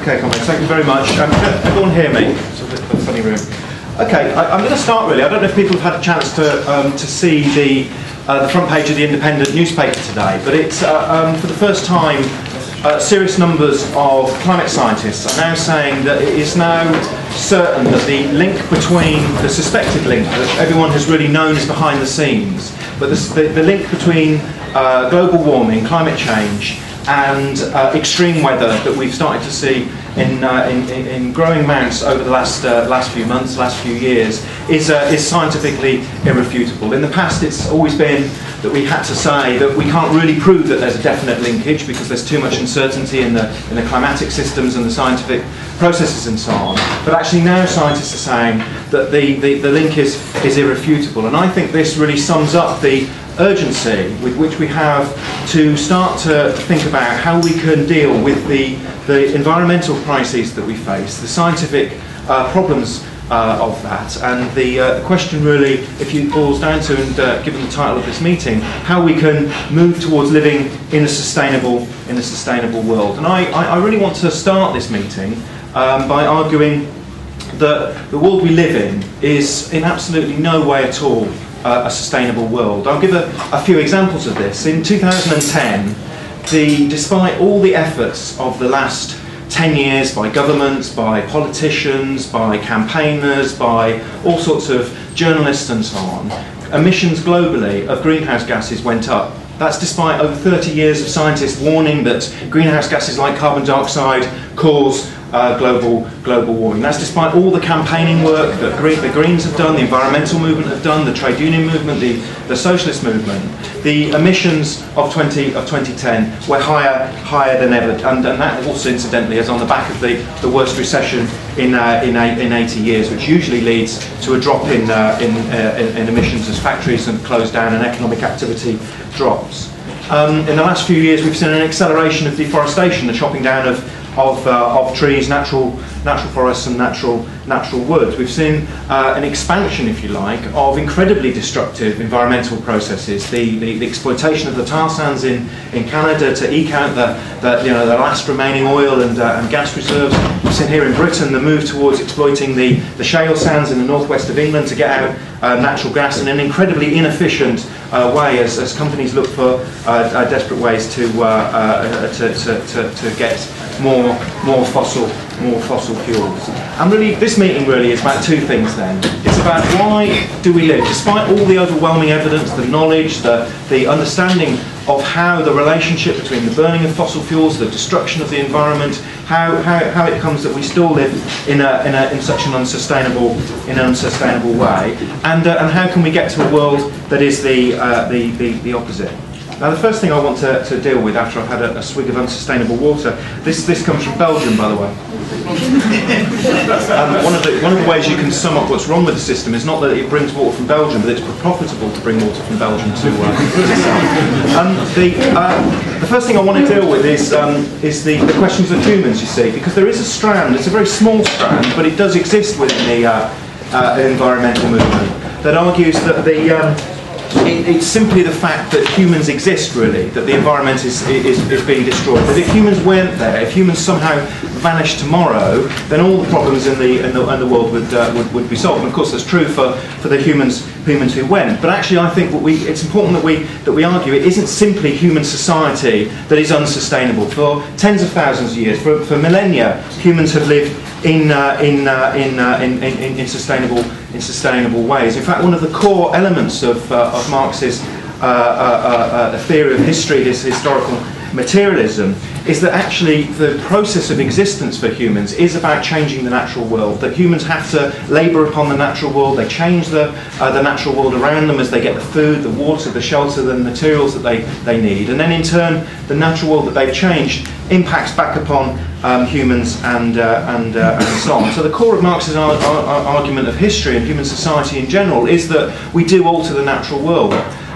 Okay, comrades, thank you very much. Can everyone hear me? It's a bit of a funny room. Okay, I'm going to start really. I don't know if people have had a chance to see the front page of the Independent newspaper today, but it's for the first time serious numbers of climate scientists are now saying that it is now certain that the link between the suspected link that everyone has really known is behind the scenes, but the link between global warming, climate change, and extreme weather that we've started to see in growing amounts over the last few months, last few years, is scientifically irrefutable. In the past, it's always been that we had to say that we can't really prove that there's a definite linkage because there's too much uncertainty in the climatic systems and the scientific processes and so on. But actually now scientists are saying that the link is irrefutable, and I think this really sums up the urgency with which we have to start to think about how we can deal with the environmental crises that we face, the scientific problems of that, and the question really, if it boils down to, and given the title of this meeting, how we can move towards living in a sustainable world. And I really want to start this meeting by arguing that the world we live in is in absolutely no way at all a sustainable world. I'll give a few examples of this. In 2010, despite all the efforts of the last 10 years by governments, by politicians, by campaigners, by all sorts of journalists and so on, emissions globally of greenhouse gases went up. That's despite over 30 years of scientists warning that greenhouse gases like carbon dioxide cause global warming. That's despite all the campaigning work that the Greens have done, the environmental movement have done, the trade union movement, the socialist movement. The emissions of 2010 were higher than ever, and that also incidentally is on the back of the worst recession in 80 years, which usually leads to a drop in emissions as factories and close down and economic activity drops. In the last few years, we've seen an acceleration of deforestation, the chopping down of trees, natural forests and natural wood. We've seen an expansion, if you like, of incredibly destructive environmental processes. The exploitation of the tar sands in Canada to eke out the last remaining oil and gas reserves. We've seen here in Britain the move towards exploiting the shale sands in the northwest of England to get out natural gas in an incredibly inefficient way as companies look for desperate ways to get more fossil fuels. And really, this meeting really is about two things then. It's about why do we live, despite all the overwhelming evidence, the knowledge, the understanding of how the relationship between the burning of fossil fuels, the destruction of the environment, how it comes that we still live in such an unsustainable way, and how can we get to a world that is the opposite. Now, the first thing I want to deal with after I've had a swig of unsustainable water, this comes from Belgium, by the way. One of the ways you can sum up what's wrong with the system is not that it brings water from Belgium, but it's profitable to bring water from Belgium to the first thing I want to deal with is the questions of humans, you see, because there is a strand, it's a very small strand, but it does exist within the environmental movement that argues that it's simply the fact that humans exist, really, that the environment is being destroyed. That if humans weren't there, if humans somehow vanished tomorrow, then all the problems in the world would be solved. And of course, that's true for the humans who went. But actually, I think it's important that we argue it isn't simply human society that is unsustainable. For tens of thousands of years, for millennia, humans have lived in sustainable ways. In fact, one of the core elements of Marx's theory of history, his historical materialism, is that actually the process of existence for humans is about changing the natural world, that humans have to labour upon the natural world, they change the natural world around them as they get the food, the water, the shelter, the materials that they need, and then in turn the natural world that they've changed impacts back upon humans and so on. So the core of Marx's argument of history and human society in general is that we do alter the natural world.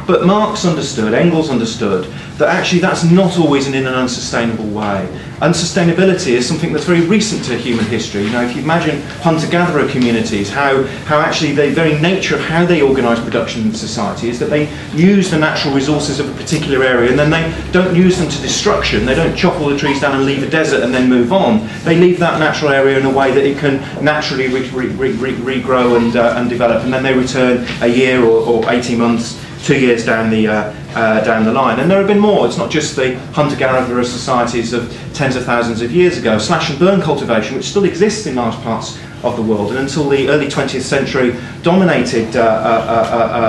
But Marx understood, Engels understood, that actually that's not always in an unsustainable way. Unsustainability is something that's very recent to human history. You know, if you imagine hunter-gatherer communities, how actually the very nature of how they organise production in society is that they use the natural resources of a particular area, and then they don't use them to destruction. They don't chop all the trees down and leave a desert and then move on. They leave that natural area in a way that it can naturally regrow and develop, and then they return a year or 18 months, 2 years down the line. And there have been more. It's not just the hunter-gatherer societies of tens of thousands of years ago. Slash and burn cultivation, which still exists in large parts of the world, and until the early 20th century dominated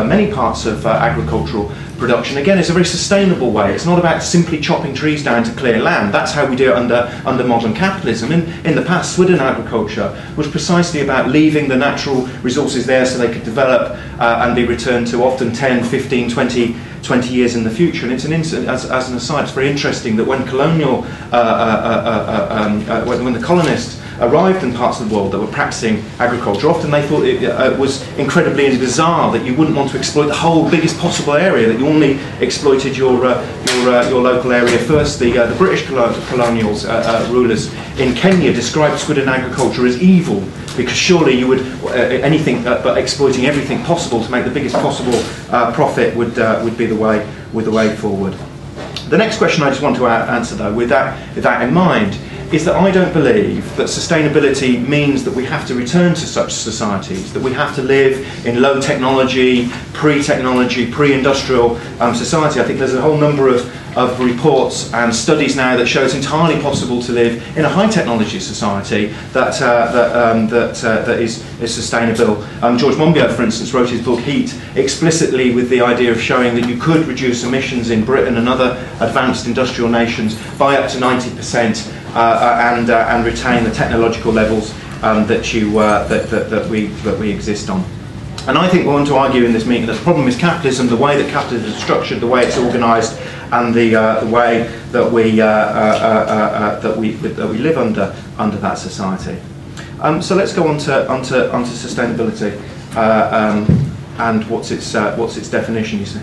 many parts of agricultural production. Again, it's a very sustainable way. It's not about simply chopping trees down to clear land. That's how we do it under modern capitalism. In the past, Swidden agriculture was precisely about leaving the natural resources there so they could develop and be returned to often 10, 15, 20 years in the future. And it's as an aside, it's very interesting that when when the colonists arrived in parts of the world that were practicing agriculture, often they thought it was incredibly bizarre that you wouldn't want to exploit the whole biggest possible area, that you only exploited your local area first. The British colonials rulers in Kenya described Swidden agriculture as evil, because surely you would anything but exploiting everything possible to make the biggest possible profit would be the way forward. The next question I just want to answer, though, with that in mind, is that I don't believe that sustainability means that we have to return to such societies, that we have to live in low technology, pre-technology, pre-industrial society. I think there's a whole number of reports and studies now that show it's entirely possible to live in a high technology society that is sustainable. George Monbiot, for instance, wrote his book Heat explicitly with the idea of showing that you could reduce emissions in Britain and other advanced industrial nations by up to 90%. And retain the technological levels that we exist on. And I think we want to argue in this meeting that the problem is capitalism, the way that capitalism is structured, the way it's organised, and the way that we live under that society. So let's go on to sustainability and what's its definition. You see,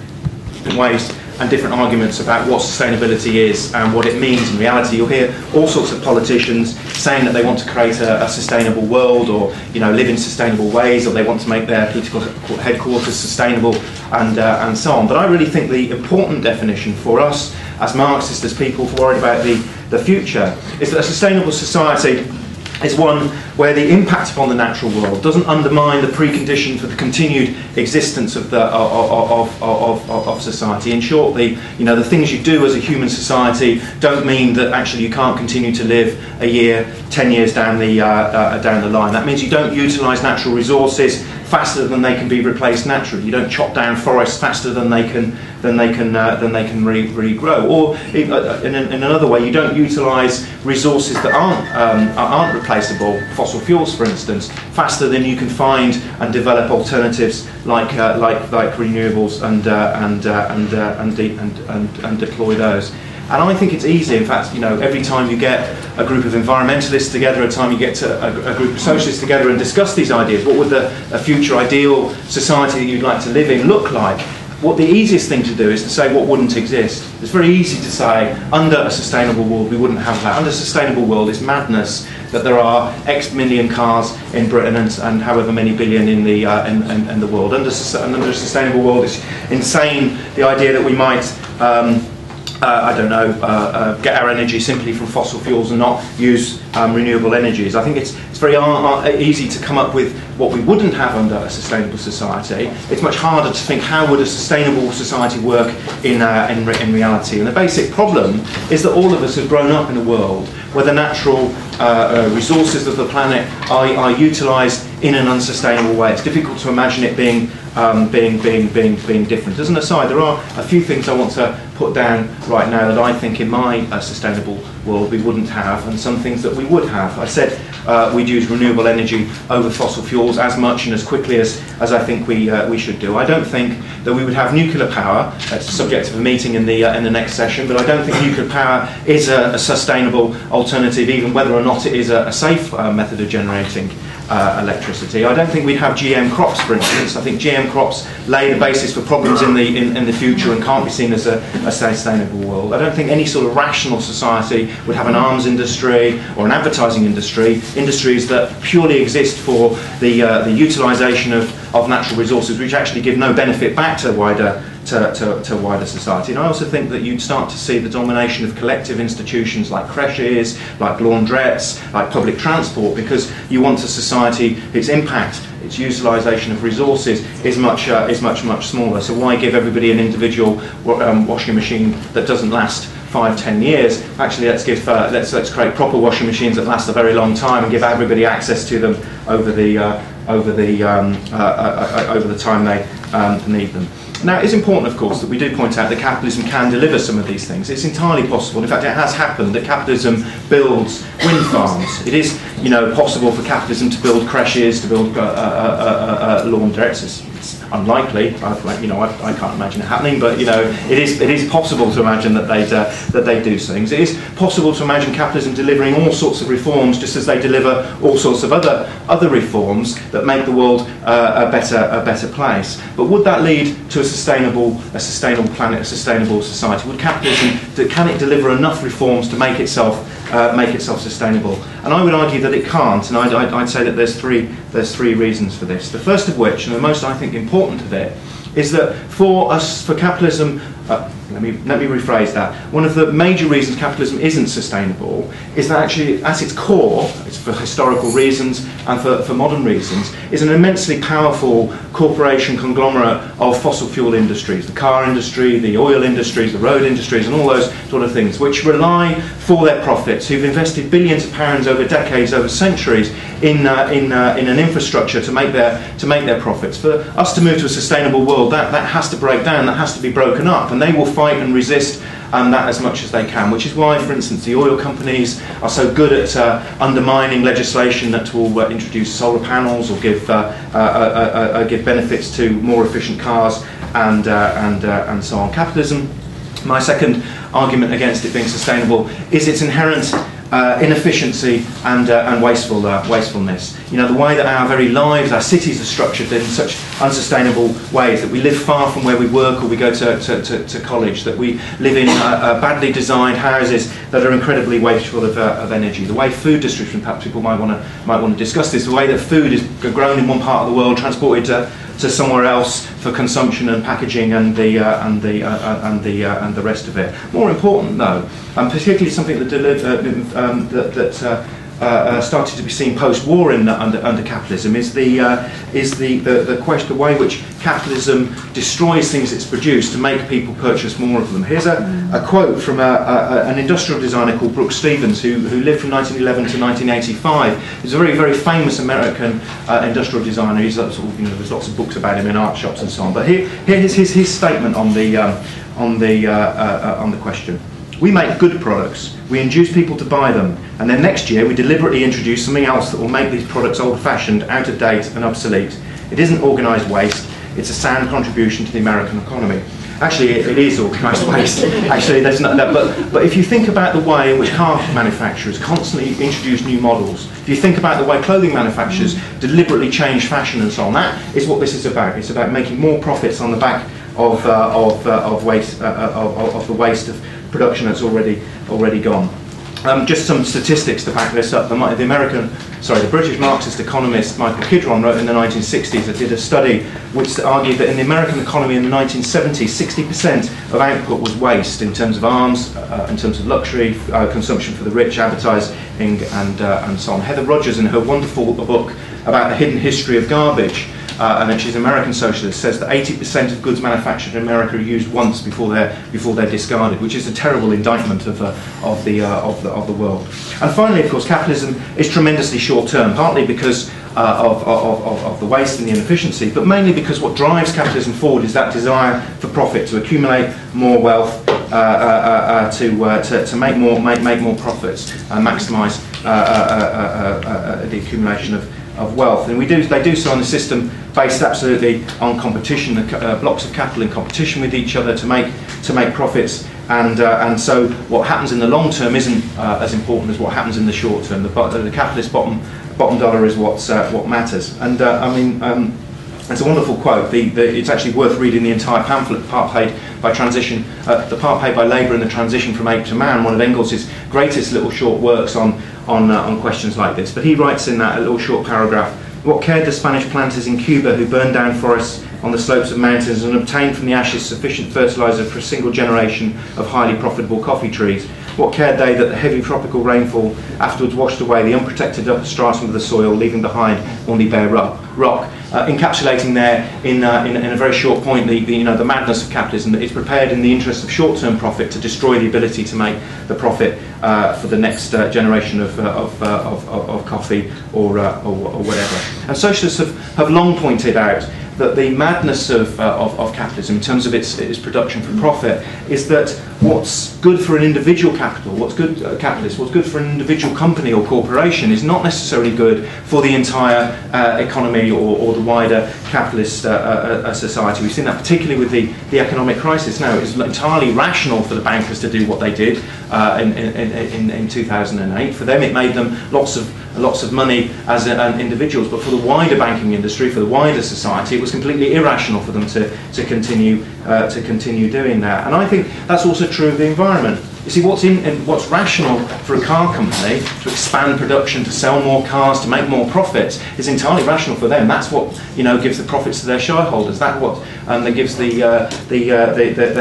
different ways and different arguments about what sustainability is and what it means in reality. You'll hear all sorts of politicians saying that they want to create a sustainable world, or live in sustainable ways, or they want to make their political headquarters sustainable, and so on. But I really think the important definition for us as Marxists, as people worried about the future, is that a sustainable society is one where the impact upon the natural world doesn't undermine the precondition for the continued existence of society. In short, the things you do as a human society don't mean that actually you can't continue to live a year, 10 years down the line. That means you don't utilise natural resources faster than they can be replaced naturally. You don't chop down forests faster than they can regrow. Or in another way, you don't utilise resources that aren't replaceable, fossil fuels, for instance, faster than you can find and develop alternatives like renewables and deploy those. And I think it's easy. In fact, every time you get a group of environmentalists together, a time you get a group of socialists together and discuss these ideas, what would a future ideal society that you'd like to live in look like? What the easiest thing to do is to say what wouldn't exist. It's very easy to say, under a sustainable world, we wouldn't have that. Under a sustainable world, it's madness that there are X million cars in Britain and however many billion in the world. Under a sustainable world, it's insane the idea that we might get our energy simply from fossil fuels and not use renewable energies. I think it's very easy to come up with what we wouldn't have under a sustainable society. It's much harder to think how would a sustainable society work in reality. And the basic problem is that all of us have grown up in a world where the natural resources of the planet are utilised in an unsustainable way. It's difficult to imagine it being different. As an aside, there are a few things I want to put down right now that I think in my sustainable world we wouldn't have, and some things that we would have. I said we'd use renewable energy over fossil fuels as much and as quickly as I think we should do. I don't think that we would have nuclear power. That's the subject of a meeting in the next session, but I don't think nuclear power is a sustainable alternative, even whether or not it is a safe method of generating electricity. I don't think we'd have GM crops, for instance. I think GM crops lay the basis for problems in the future and can't be seen as a sustainable world. I don't think any sort of rational society would have an arms industry or an advertising industry, industries that purely exist for the utilisation of natural resources, which actually give no benefit back to wider society. And I also think that you'd start to see the domination of collective institutions like creches, like laundrettes, like public transport, because you want a society, its impact, its utilisation of resources is much smaller. So why give everybody an individual washing machine that doesn't last 5-10 years? Actually, let's create proper washing machines that last a very long time and give everybody access to them over the time they need them. Now, it's important, of course, that we do point out that capitalism can deliver some of these things. It's entirely possible. In fact, it has happened that capitalism builds wind farms. It is, possible for capitalism to build creches, to build laundrettes. It's unlikely. I can't imagine it happening, but it is possible to imagine that they do things. It is possible to imagine capitalism delivering all sorts of reforms, just as they deliver all sorts of other reforms that make the world a better place. But would that lead to a sustainable planet, a sustainable society? Would capitalism, can it deliver enough reforms to make itself sustainable? And I would argue that it can't, and I'd say that there's three reasons for this. The first of which, and the most, I think, important of it, is that for capitalism, let me rephrase that. One of the major reasons capitalism isn't sustainable is that actually, at its core, it's for historical reasons and for modern reasons, is an immensely powerful corporation conglomerate of fossil fuel industries, the car industry, the oil industries, the road industries, and all those sort of things, which rely for their profits, who've invested billions of pounds over decades, over centuries, in an infrastructure to make their profits. For us to move to a sustainable world, that has to break down, that has to be broken up, and they will fight and resist that as much as they can, which is why, for instance, the oil companies are so good at undermining legislation that will introduce solar panels or give benefits to more efficient cars and so on. Capitalism, my second argument against it being sustainable, is its inherent inefficiency and wastefulness. The way that our very lives, our cities are structured in such unsustainable ways, that we live far from where we work or we go to college, that we live in badly designed houses that are incredibly wasteful of energy. The way food distribution, perhaps people might want to discuss this, the way that food is grown in one part of the world, transported to somewhere else for consumption and packaging and the rest of it. More important, though, and particularly something that started to be seen post-war under capitalism, is the question, the way in which capitalism destroys things it's produced to make people purchase more of them. Here's a quote from an industrial designer called Brooks Stevens, who lived from 1911 to 1985. He's a very, very famous American industrial designer. He's there's lots of books about him in art shops and so on. But here's his statement on the question. We make good products, we induce people to buy them, and then next year we deliberately introduce something else that will make these products old-fashioned, out of date and obsolete. It isn't organised waste, it's a sound contribution to the American economy. Actually, it is organised waste. Actually, there's not, but if you think about the way in which car manufacturers constantly introduce new models, if you think about the way clothing manufacturers deliberately change fashion and so on, that is what this is about. It's about making more profits on the back of the waste of production that's already gone. Just some statistics to back this up. The British Marxist economist Michael Kidron wrote in the 1960s that did a study which argued that in the American economy in the 1970s, 60% of output was waste in terms of arms, in terms of luxury, consumption for the rich, advertising, and so on. Heather Rogers, in her wonderful book about the hidden history of garbage, and she's an American socialist, says that 80% of goods manufactured in America are used once before they're discarded, which is a terrible indictment of the world. And finally, of course, capitalism is tremendously short-term, partly because of the waste and the inefficiency, but mainly because what drives capitalism forward is that desire for profit, to accumulate more wealth, to make more profits and maximise the accumulation of wealth. And they do so on a system based absolutely on competition, blocks of capital in competition with each other to make profits, and so what happens in the long term isn't as important as what happens in the short term. The capitalist bottom dollar is what matters. And it's a wonderful quote. It's actually worth reading the entire pamphlet, The Part Paid by Labour and the Transition from Ape to Man, one of Engels' greatest little short works on questions like this. But he writes in that a little short paragraph, "What cared the Spanish planters in Cuba who burned down forests on the slopes of mountains and obtained from the ashes sufficient fertiliser for a single generation of highly profitable coffee trees? What cared they that the heavy tropical rainfall afterwards washed away the unprotected upper stratum of the soil, leaving behind only bare rock?" Encapsulating there in a very short point the madness of capitalism, that it's prepared in the interest of short-term profit to destroy the ability to make the profit for the next generation of coffee or whatever. And socialists have long pointed out that the madness of capitalism, in terms of its production for profit, is that what's good for an individual capital, what's good for an individual company or corporation, is not necessarily good for the entire economy or the wider capitalist society. We've seen that particularly with the economic crisis. Now, it's entirely rational for the bankers to do what they did in 2008. For them, it made them lots of money as individuals, but for the wider banking industry, for the wider society, it was completely irrational for them to continue doing that. And I think that's also true of the environment. You see, what's rational for a car company to expand production, to sell more cars, to make more profits, is entirely rational for them. That's what gives the profits to their shareholders. That's what that gives the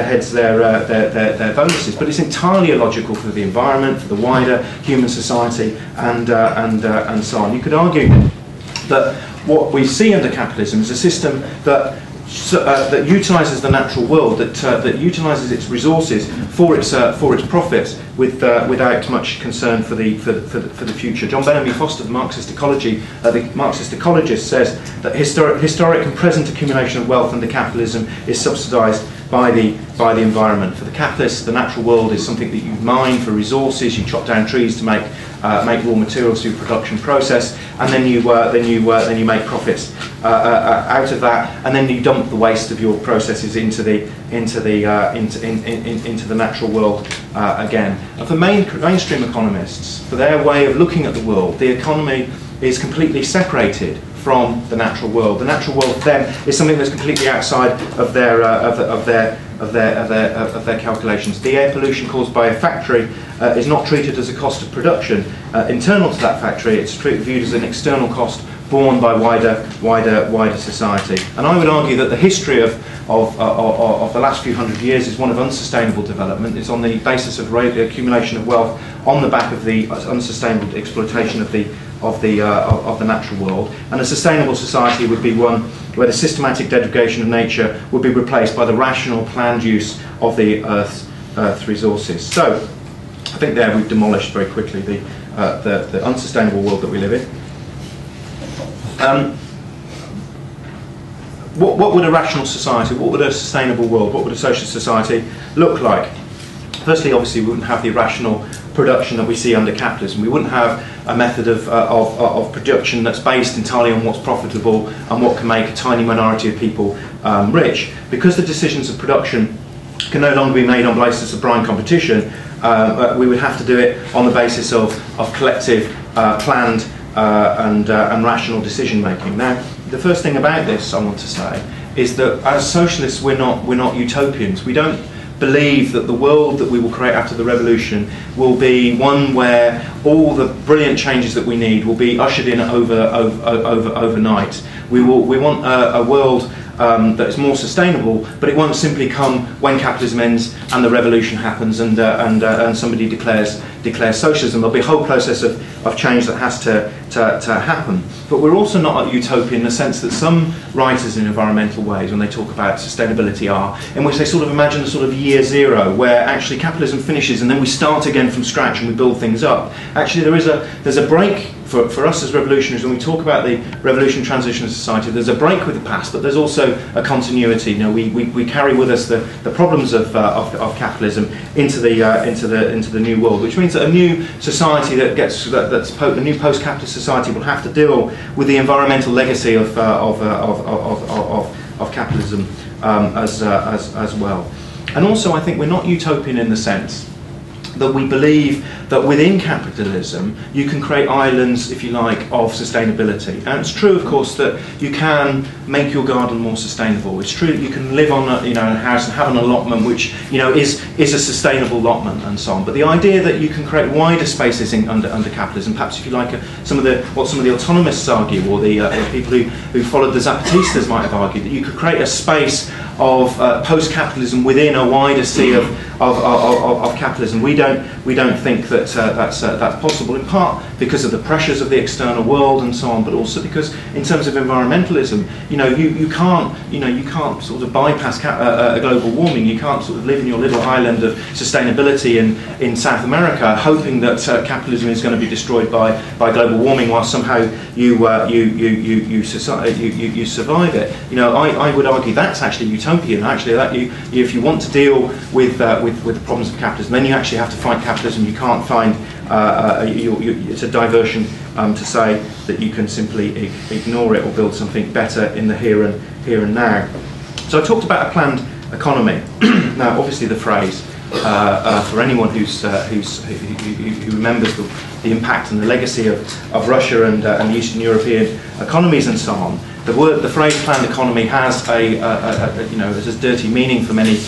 heads their bonuses. But it's entirely illogical for the environment, for the wider human society, and so on. You could argue that what we see under capitalism is a system that utilises the natural world, that utilises its resources for its profits, without much concern for the future. John Benamy Foster, the Marxist ecologist, says that historic and present accumulation of wealth under capitalism is subsidised by the environment. For the capitalists, the natural world is something that you mine for resources. You chop down trees to make raw materials through production process, and then you make profits out of that, and then you dump the waste of your processes into the natural world again. And for mainstream economists, for their way of looking at the world, the economy is completely separated from the natural world. The natural world for them is something that's completely outside of their calculations. The air pollution caused by a factory is not treated as a cost of production internal to that factory. It's viewed as an external cost borne by wider society. And I would argue that the history of the last few hundred years is one of unsustainable development. It's on the basis of accumulation of wealth on the back of the unsustainable exploitation of the natural world. And a sustainable society would be one where the systematic degradation of nature would be replaced by the rational, planned use of the Earth's resources. So, I think there we've demolished very quickly the unsustainable world that we live in. What would a rational society, what would a sustainable world, what would a social society look like? Firstly, obviously, we wouldn't have the irrational production that we see under capitalism. We wouldn't have a method of production that's based entirely on what's profitable and what can make a tiny minority of people rich. Because the decisions of production can no longer be made on the basis of blind competition, we would have to do it on the basis of collective, planned and rational decision making. Now, the first thing about this I want to say is that as socialists we're not utopians. We don't believe that the world that we will create after the revolution will be one where all the brilliant changes that we need will be ushered in overnight. We want a world that is more sustainable, but it won't simply come when capitalism ends and the revolution happens and somebody declares socialism. There'll be a whole process of change that has to happen. But we're also not a utopia in the sense that some writers in environmental ways, when they talk about sustainability, are in which they sort of imagine a sort of year zero where actually capitalism finishes and then we start again from scratch and we build things up. Actually, there's a break for us as revolutionaries. When we talk about the revolution transition society, there's a break with the past, but there's also a continuity. You know, we carry with us the problems of capitalism into the new world, which means that a new society a new post-capitalist society will have to deal with the environmental legacy of capitalism as well. And also, I think we're not utopian in the sense that we believe that within capitalism you can create islands, if you like, of sustainability. And it's true, of course, that you can make your garden more sustainable. It's true that you can live on a house and have an allotment which is a sustainable allotment and so on. But the idea that you can create wider spaces under capitalism, perhaps if you like, what some of the autonomists argue, or the people who followed the Zapatistas might have argued, that you could create a space of post-capitalism within a wider sea of capitalism. We don't think that that's possible, in part because of the pressures of the external world and so on, but also because in terms of environmentalism, you can't sort of bypass global warming. You can't sort of live in your little island of sustainability in South America, hoping that capitalism is going to be destroyed by global warming, while somehow you survive it. I would argue that's actually utopian. Actually, that if you want to deal with the problems of capitalism, then you actually have to fight capitalism. You can't find it's a diversion to say that you can simply ignore it or build something better in the here and now. So I talked about a planned economy. Now, obviously, the phrase for anyone who remembers the impact and the legacy of Russia and the Eastern European economies and so on, the phrase planned economy has a dirty meaning for many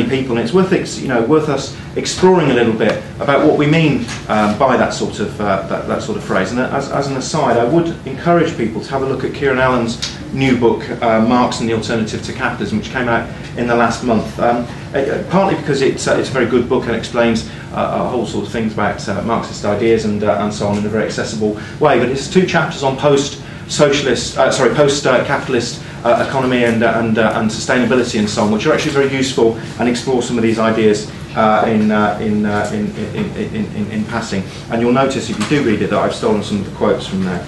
people, and it's worth us exploring a little bit about what we mean by that sort of phrase. And as an aside, I would encourage people to have a look at Kieran Allen's new book, Marx and the Alternative to Capitalism, which came out in the last month. Partly because it's a very good book and explains a whole sort of things about Marxist ideas and so on in a very accessible way. But it's 2 chapters on post-capitalist economy and sustainability and so on, which are actually very useful and explore some of these ideas in passing. And you'll notice if you do read it that I've stolen some of the quotes from there.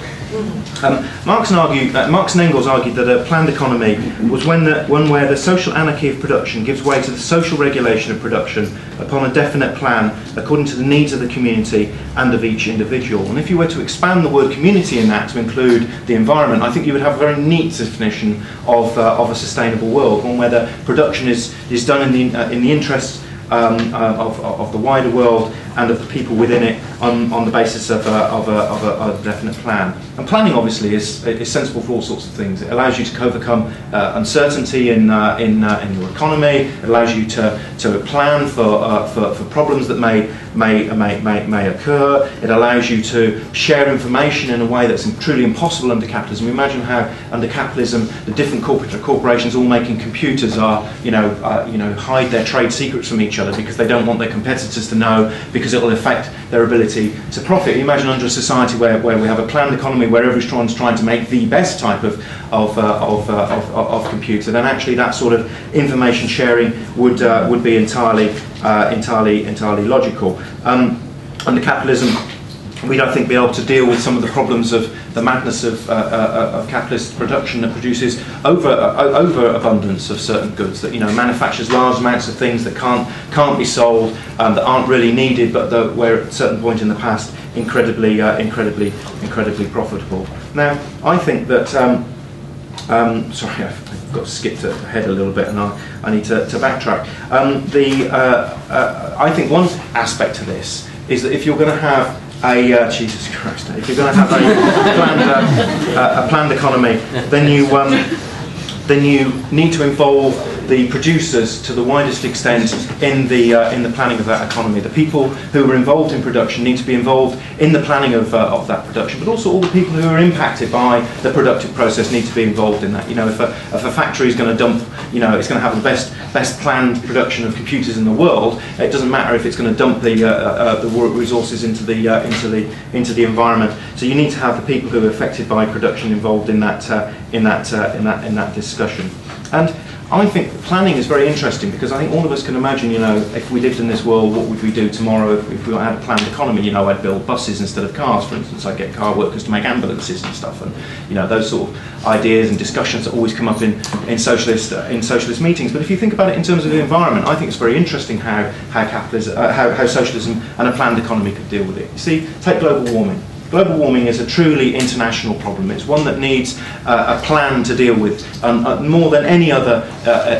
Marx and Engels argued that a planned economy was one where the social anarchy of production gives way to the social regulation of production upon a definite plan according to the needs of the community and of each individual. And if you were to expand the word community in that to include the environment, I think you would have a very neat definition of a sustainable world, one where the production is done in the interests of the wider world and of the people within it on the basis of a definite plan. And planning obviously is sensible for all sorts of things. It allows you to overcome uncertainty in your economy. It allows you to plan for problems that may occur. It allows you to share information in a way that's truly impossible under capitalism. Imagine how under capitalism the different corporations all making computers hide their trade secrets from each other because they don't want their competitors to know, because it will affect their ability to profit. You imagine under a society where we have a planned economy where everyone's trying to make the best type of computer, then actually that sort of information sharing would be entirely logical. Under capitalism, we don't think be able to deal with some of the problems of the madness of capitalist production that produces overabundance of certain goods, that manufactures large amounts of things that can't be sold, that aren't really needed, but that were at a certain point in the past incredibly profitable. Now, I think that sorry, I've got skipped ahead a little bit, and I need to backtrack. I think one aspect to this is that if you're going to have Jesus Christ, if you're going to have a planned economy, then you need to involve the producers to the widest extent in the planning of that economy. The people who are involved in production need to be involved in the planning of that production, but also all the people who are impacted by the productive process need to be involved in that. If a factory is going to dump, it's going to have the best planned production of computers in the world. It doesn't matter if it's going to dump the resources into the environment. So you need to have the people who are affected by production involved in that discussion. And I think planning is very interesting, because I think all of us can imagine, if we lived in this world, what would we do tomorrow if we had a planned economy? I'd build buses instead of cars, for instance. I'd get car workers to make ambulances and stuff, and those sort of ideas and discussions that always come up in socialist meetings. But if you think about it in terms of the environment, I think it's very interesting how socialism and a planned economy could deal with it. You see, take global warming. Global warming is a truly international problem. It's one that needs a plan to deal with, more than any other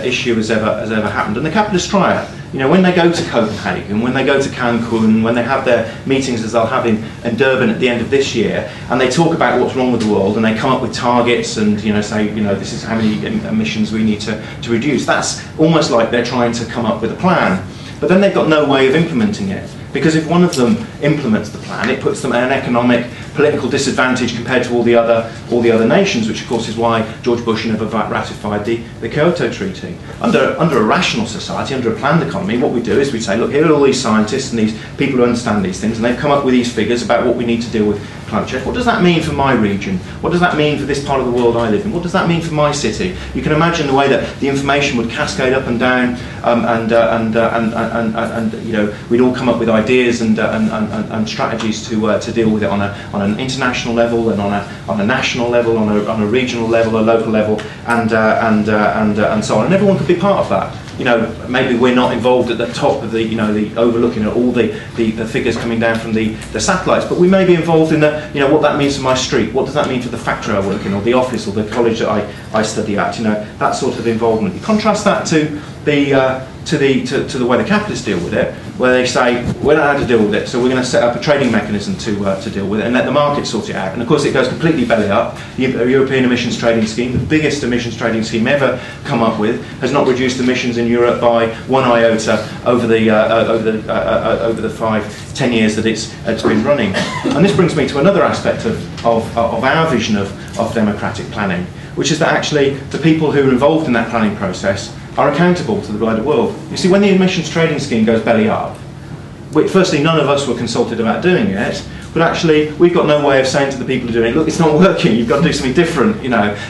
issue has ever happened. And the capitalist triad when they go to Copenhagen, when they go to Cancun, when they have their meetings as they'll have in Durban at the end of this year, and they talk about what's wrong with the world, and they come up with targets and say, this is how many emissions we need to reduce. That's almost like they're trying to come up with a plan. But then they've got no way of implementing it. Because if one of them implements the plan, it puts them at an economic, political disadvantage compared to all the other nations, which of course is why George Bush never ratified the Kyoto Treaty. Under a rational society, under a planned economy, what we do is we say, look, here are all these scientists and these people who understand these things, and they've come up with these figures about what we need to deal with climate change. What does that mean for my region? What does that mean for this part of the world I live in? What does that mean for my city? You can imagine the way that the information would cascade up and down, we'd all come up with ideas and strategies to deal with it on an international level and on a national level, on a regional level, a local level, and so on. And everyone could be part of that. Maybe we're not involved at the top of the overlooking at all the figures coming down from the satellites, but we may be involved in what that means for my street. What does that mean for the factory I work in, or the office, or the college that I study at? That sort of involvement. You contrast that to the way the capitalists deal with it, where they say, we don't know how to deal with it, so we're going to set up a trading mechanism to deal with it and let the market sort it out. And of course it goes completely belly up. The European Emissions Trading Scheme, the biggest emissions trading scheme ever come up with, has not reduced emissions in Europe by 1 iota over the 5-10 years that it's been running. And this brings me to another aspect of our vision of democratic planning, which is that actually the people who are involved in that planning process are accountable to the wider world. You see, when the emissions trading scheme goes belly up, firstly, none of us were consulted about doing it, but actually we've got no way of saying to the people who are doing it, look, it's not working, you've got to do something different.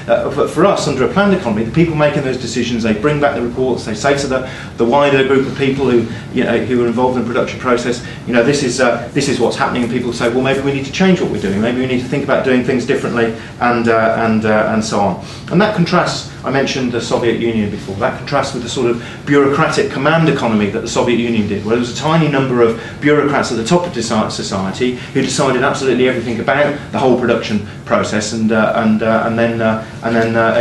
But for us, under a planned economy, the people making those decisions, they bring back the reports, they say to the wider group of people who are involved in the production process, this is what's happening, and people say, well, maybe we need to change what we're doing, maybe we need to think about doing things differently, and so on. And that contrasts, I mentioned the Soviet Union before, that contrasts with the sort of bureaucratic command economy that the Soviet Union did, where there was a tiny number of bureaucrats at the top of society who decided absolutely everything about the whole production process, and then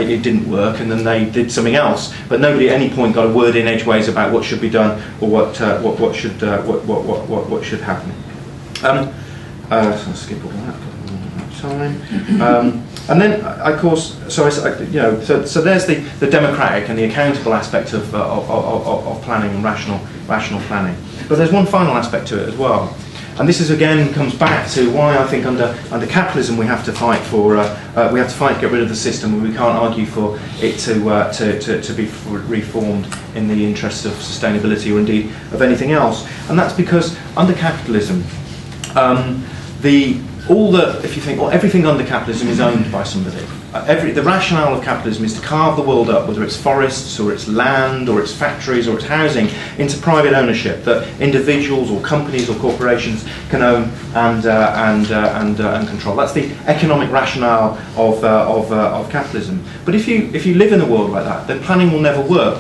it didn't work, and then they did something else. But nobody at any point got a word in edgeways about what should be done or what should happen. I'll skip all that. Time. And then, of course, so there's the democratic and the accountable aspect of planning and rational planning. But there's one final aspect to it as well, and this is again comes back to why I think under capitalism we have to fight to get rid of the system, and we can't argue for it to be reformed in the interests of sustainability or indeed of anything else. And that's because under capitalism, if you think, well, everything under capitalism is owned by somebody. The rationale of capitalism is to carve the world up, whether it's forests or it's land or it's factories or it's housing, into private ownership that individuals or companies or corporations can own and control. That's the economic rationale of capitalism. But if you live in a world like that, then planning will never work.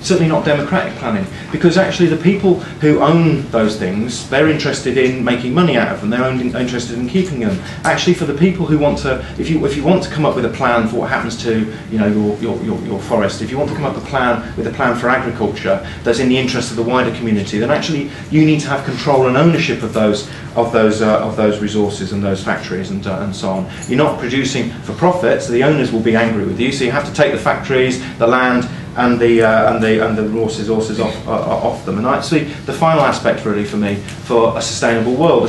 Certainly not democratic planning, because actually the people who own those things, they're interested in making money out of them, they're interested in keeping them. Actually, for the people who want to, if you want to come up with a plan for what happens to your forest, if you want to come up with a plan for agriculture that's in the interest of the wider community, then actually you need to have control and ownership of those resources and those factories and so on. You're not producing for profit, so the owners will be angry with you. So you have to take the factories, the land, and the resources off them. And actually, the final aspect really for me for a sustainable world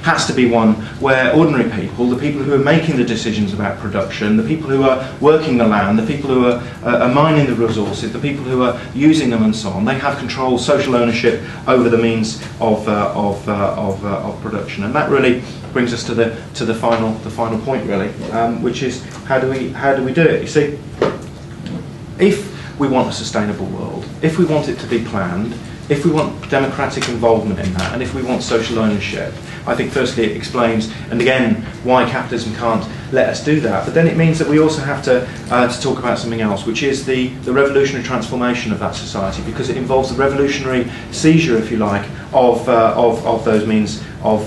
has to be one where ordinary people, the people who are making the decisions about production, the people who are working the land, the people who are mining the resources, the people who are using them and so on, they have control, social ownership over the means of production. And that really brings us to the final point really, which is how do we do it? You see, if we want a sustainable world, if we want it to be planned, if we want democratic involvement in that, and if we want social ownership, I think firstly it explains, and again, why capitalism can't let us do that. But then it means that we also have to talk about something else, which is the revolutionary transformation of that society, because it involves the revolutionary seizure, if you like, of those means of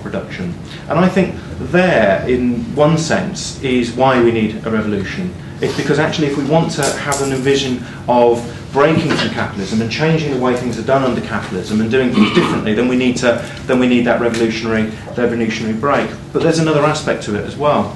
production. And I think there, in one sense, is why we need a revolution. It's because actually if we want to have an vision of breaking from capitalism and changing the way things are done under capitalism and doing things differently, then we need that revolutionary break. But there's another aspect to it as well.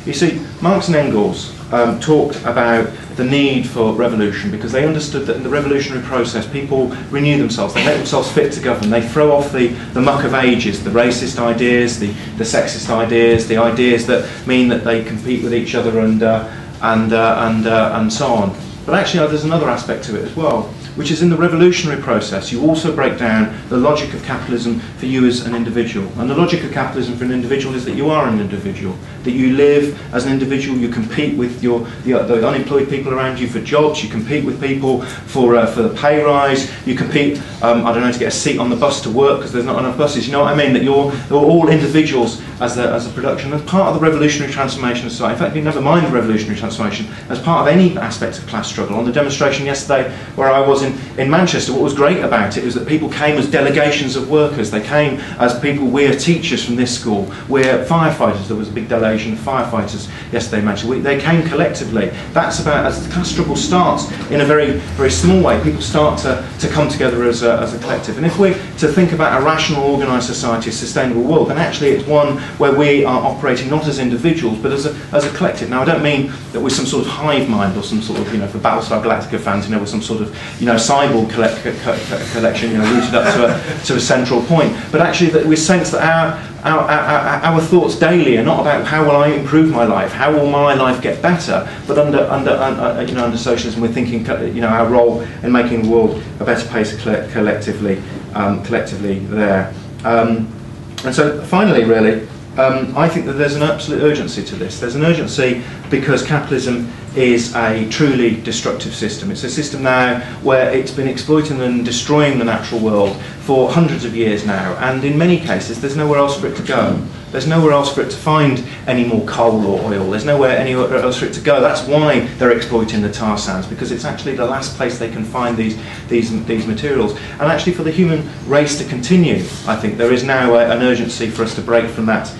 You see, Marx and Engels talked about the need for revolution because they understood that in the revolutionary process people renew themselves, they make themselves fit to govern, they throw off the muck of ages, the racist ideas, the sexist ideas, the ideas that mean that they compete with each other and so on. But actually there's another aspect to it as well, which is in the revolutionary process you also break down the logic of capitalism for you as an individual. And the logic of capitalism for an individual is that you are an individual, that you live as an individual, you compete with the unemployed people around you for jobs, you compete with people for the pay rise, you compete, I don't know, to get a seat on the bus to work because there's not enough buses, you know what I mean, that you're all individuals as a production. As part of the revolutionary transformation of society, in fact, you never mind the revolutionary transformation, as part of any aspect of class struggle. On the demonstration yesterday where I was in Manchester, what was great about it was that people came as delegations of workers. They came as people, we're teachers from this school, we're firefighters. There was a big delegation of firefighters yesterday in Manchester. They came collectively. That's about, as the class struggle starts in a very, very small way, people start to come together as a collective. And if we're to think about a rational, organised society, a sustainable world, then actually it's one where we are operating not as individuals but as a collective. Now I don't mean that we're some sort of hive mind or some sort of, for Battlestar Galactica fans, we're some sort of, cyborg collection, rooted up to a central point. But actually that we sense that our thoughts daily are not about how will I improve my life, how will my life get better, but under socialism we're thinking, our role in making the world a better place collectively there. And so finally, really, I think that there's an absolute urgency to this. There's an urgency because capitalism is a truly destructive system. It's a system now where it's been exploiting and destroying the natural world for hundreds of years now, and in many cases there's nowhere else for it to go. There's nowhere else for it to find any more coal or oil. There's nowhere anywhere else for it to go. That's why they're exploiting the tar sands, because it's actually the last place they can find these materials. And actually for the human race to continue, I think there is now an urgency for us to break from that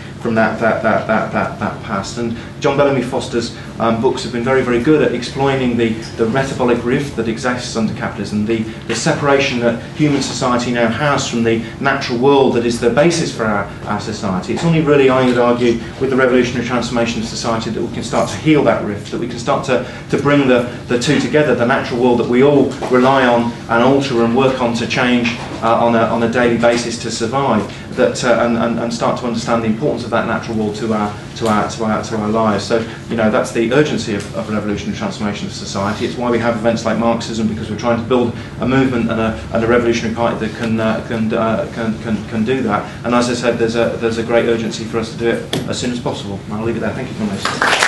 past. And John Bellamy Foster's books have been very, very good at explaining the metabolic rift that exists under capitalism, the separation that human society now has from the natural world that is the basis for our society. It's only really, I would argue, with the revolutionary transformation of society that we can start to heal that rift, that we can start to bring the two together, the natural world that we all rely on and alter and work on to change on a daily basis to survive, and start to understand the importance of that natural world to our lives. So that's the urgency of revolutionary transformation of society. It's why we have events like Marxism, because we're trying to build a movement and a revolutionary party that can do that. And as I said, there's a great urgency for us to do it as soon as possible. And I'll leave it there. Thank you for listening.